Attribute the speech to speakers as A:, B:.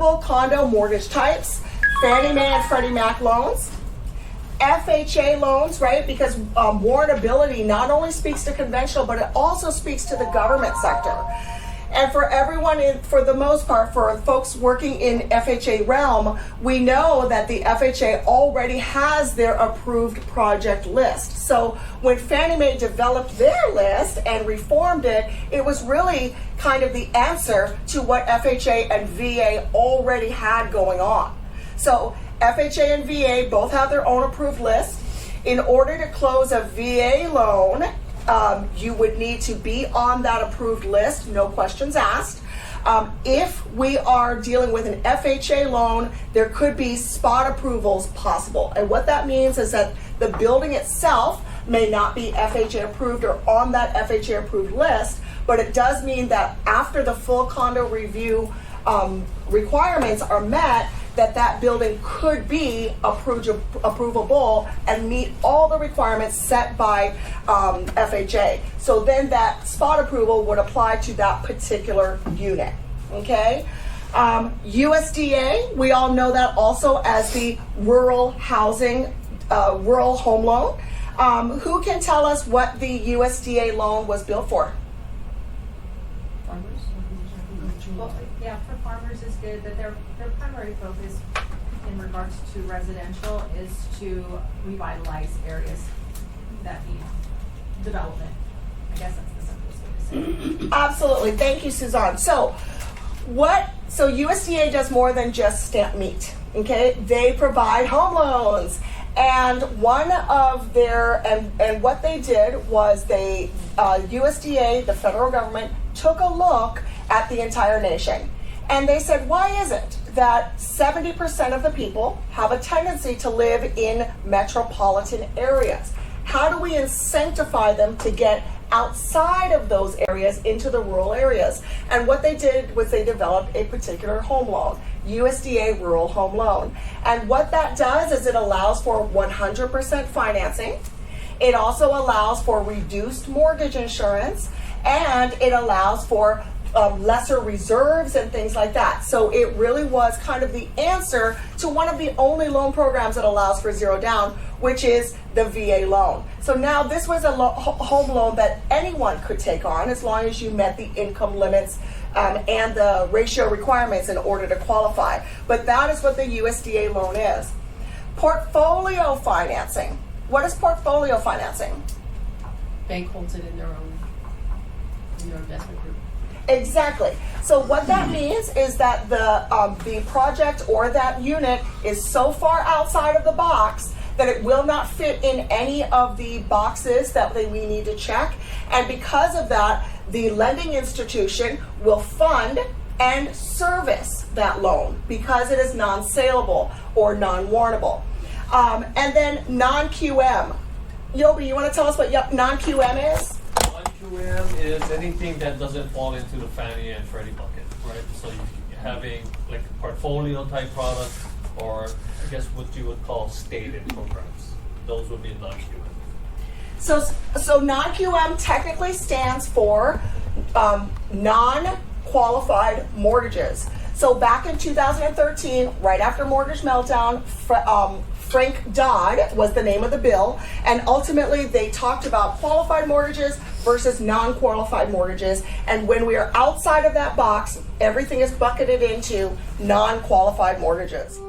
A: Warrantable Condo mortgage types, Fannie Mae and Freddie Mac loans, FHA loans, right? Because warrantability not only speaks to conventional, but it also speaks to the government sector. And for everyone, for the most part, for folks working in FHA realm, we know that the FHA already has their approved project list. So when Fannie Mae developed their list and reformed it, it was really kind of the answer to what FHA and VA already had going on. So FHA and VA both have their own approved list. In order to close a VA loan, you would need to be on that approved list, no questions asked. If we are dealing with an FHA loan, there could be spot approvals possible. And what that means is that the building itself may not be FHA approved or on that FHA approved list, but it does mean that after the full condo review requirements are met, that building could be approvable and meet all the requirements set by FHA. So then that spot approval would apply to that particular unit, okay? USDA, we all know that also as the rural housing, rural home loan. Who can tell us what the USDA loan was built for?
B: Well, yeah, for farmers is good, but their primary focus in regards to residential is to revitalize areas that need development. I guess that's the simplest way to say it.
A: Absolutely. Thank you, Suzanne. So USDA does more than just stamp meat, okay? They provide home loans. And one of their, and what they did was they, USDA, the federal government, took a look at the entire nation. And they said, why is it that 70% of the people have a tendency to live in metropolitan areas? How do we incentivize them to get outside of those areas into the rural areas? And what they did was they developed a particular home loan, USDA Rural Home Loan. And what that does is it allows for 100% financing. It also allows for reduced mortgage insurance, and it allows for lesser reserves and things like that. So it really was kind of the answer to one of the only loan programs that allows for zero down, which is the VA loan. So now this was a home loan that anyone could take on as long as you met the income limits and the ratio requirements in order to qualify. But that is what the USDA loan is. Portfolio financing. What is portfolio financing?
C: Bank holds it in their investment group.
A: Exactly. So what that means is that the project or that unit is so far outside of the box that it will not fit in any of the boxes that we need to check. And because of that, the lending institution will fund and service that loan because it is non-saleable or non-warrantable. And then non-QM. Yobi, you want to tell us what non-QM is?
D: Non-QM is anything that doesn't fall into the Fannie and Freddie bucket, right? So you're having like portfolio type products, or I guess what you would call stated programs. Those would be non-QM.
A: So non-QM technically stands for non-qualified mortgages. So back in 2013, right after mortgage meltdown, Frank Dodd was the name of the bill, and ultimately they talked about qualified mortgages versus non-qualified mortgages, and when we are outside of that box, everything is bucketed into non-qualified mortgages.